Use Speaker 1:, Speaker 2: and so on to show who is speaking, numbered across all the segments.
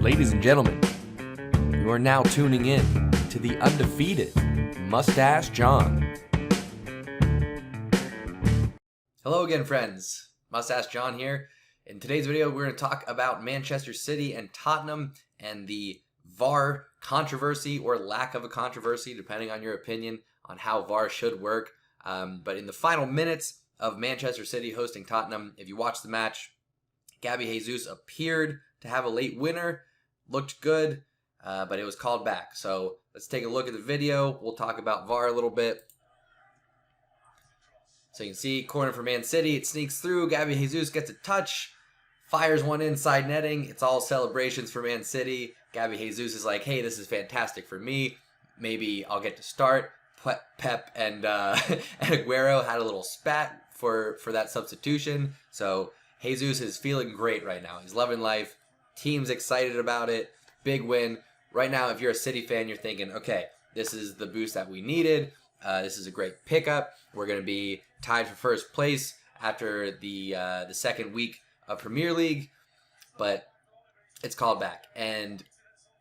Speaker 1: Ladies and gentlemen, you are now tuning in to the undefeated Moustache John. Hello again, friends. Moustache John here. In today's video, we're going to talk about Manchester City and Tottenham and the VAR controversy or lack of a controversy, depending on your opinion on how VAR should work. But in the final minutes of Manchester City hosting Tottenham, if you watch the match, Gabby Jesus appeared to have a late winner, looked good, but it was called back. So let's take a look at the video. We'll talk about VAR a little bit. So you can see corner for Man City. It sneaks through. Gabby Jesus gets a touch, fires one inside netting. It's all celebrations for Man City. Gabby Jesus is like, hey, this is fantastic for me. Maybe I'll get to start. Pep and Aguero had a little spat for that substitution. So Jesus is feeling great right now. He's loving life. Team's excited about it. Big win. Right now, if you're a City fan, you're thinking, okay, this is the boost that we needed. This is a great pickup. We're going to be tied for first place after the second week of Premier League. But it's called back. And,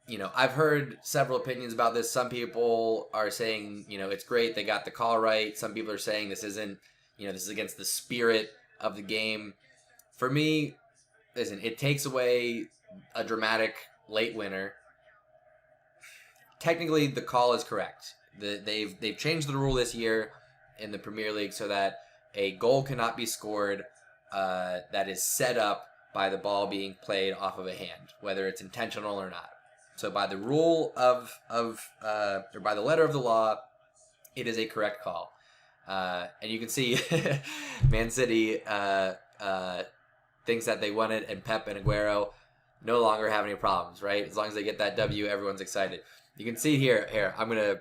Speaker 1: you know, I've heard several opinions about this. Some people are saying, you know, it's great. They got the call right. Some people are saying this isn't, you know, this is against the spirit of the game. For me, listen, it takes away a dramatic late winner. Technically, the call is correct. They've changed the rule this year in the Premier League so that a goal cannot be scored that is set up by the ball being played off of a hand, whether it's intentional or not. So by the rule or by the letter of the law, it is a correct call. And you can see Man City thinks that they won it, and Pep and Aguero no longer have any problems, right? As long as they get that W, everyone's excited. You can see here, I'm going to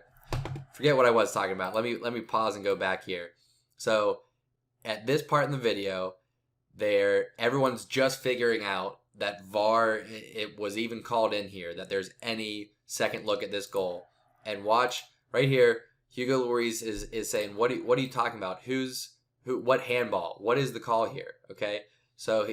Speaker 1: forget what I was talking about. Let me pause and go back here. So at this part in the video, everyone's just figuring out that VAR, it was even called in here, that there's any second look at this goal. And watch right here, Hugo Lloris is saying, what are you talking about? What handball? What is the call here? Okay, so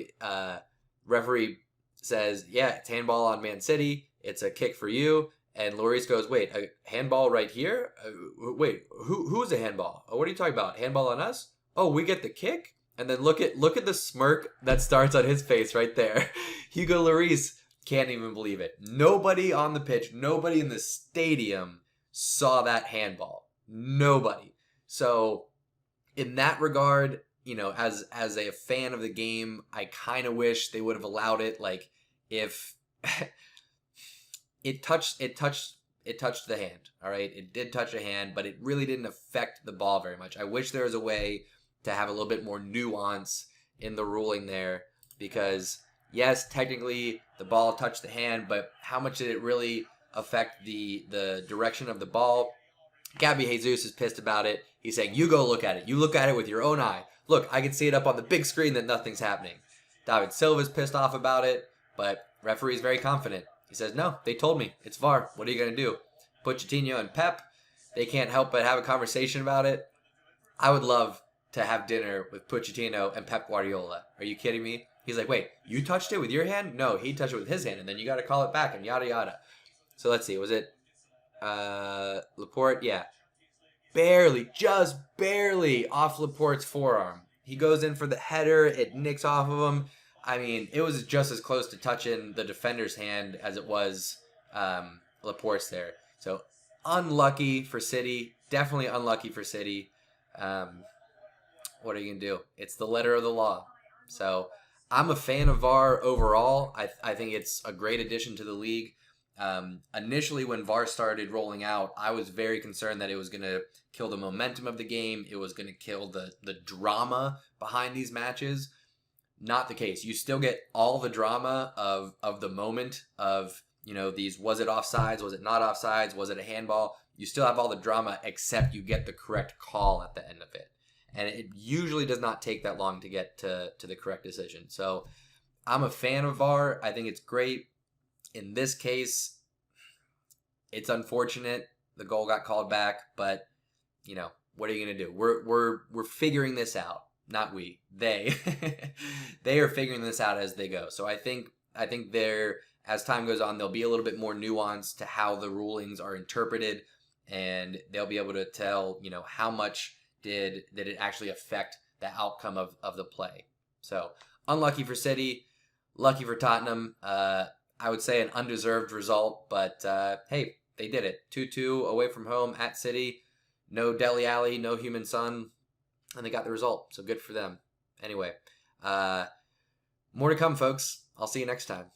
Speaker 1: referee says, yeah, it's handball on Man City. It's a kick for you. And Lloris goes, wait, a handball right here? Wait, who's a handball? Oh, what are you talking about? Handball on us? Oh, we get the kick? And then look at the smirk that starts on his face right there. Hugo Lloris can't even believe it. Nobody on the pitch, nobody in the stadium saw that handball. Nobody. So in that regard, you know, as a fan of the game, I kind of wish they would have allowed it. Like, if it touched the hand. All right, it did touch a hand, but it really didn't affect the ball very much. I wish there was a way to have a little bit more nuance in the ruling there, because yes, technically the ball touched the hand, but how much did it really affect the direction of the ball? Gabby Jesus is pissed about it. He's saying, you go look at it. You look at it with your own eye. Look, I can see it up on the big screen that nothing's happening. David Silva's pissed off about it, but referee is very confident. He says, no, they told me. It's VAR. What are you going to do? Pochettino and Pep, they can't help but have a conversation about it. I would love to have dinner with Pochettino and Pep Guardiola. Are you kidding me? He's like, wait, you touched it with your hand? No, he touched it with his hand, and then you got to call it back and yada yada. So let's see. Was it Laporte? Yeah. Just barely off Laporte's forearm. He goes in for the header. It nicks off of him. I mean, it was just as close to touching the defender's hand as it was Laporte's there. So unlucky for City. Definitely unlucky for City. What are you going to do? It's the letter of the law. So I'm a fan of VAR overall. I think it's a great addition to the league. Initially, when VAR started rolling out, I was very concerned that it was going to kill the momentum of the game. It was going to kill the drama behind these matches. Not the case. You still get all the drama of the moment of, you know, these, was it offsides? Was it not offsides? Was it a handball? You still have all the drama, except you get the correct call at the end of it. And it usually does not take that long to get to the correct decision. So I'm a fan of VAR. I think it's great. In this case, it's unfortunate the goal got called back, but, you know, what are you going to do? We're figuring this out. Not we. They. They are figuring this out as they go. So I think they're as time goes on, there'll be a little bit more nuance to how the rulings are interpreted, and they'll be able to tell, how much did it actually affect the outcome of the play. So unlucky for City, lucky for Tottenham. I would say an undeserved result, but hey, they did it. 2-2 away from home at City. No Dele Alli, no human son, and they got the result. So good for them. Anyway, more to come, folks. I'll see you next time.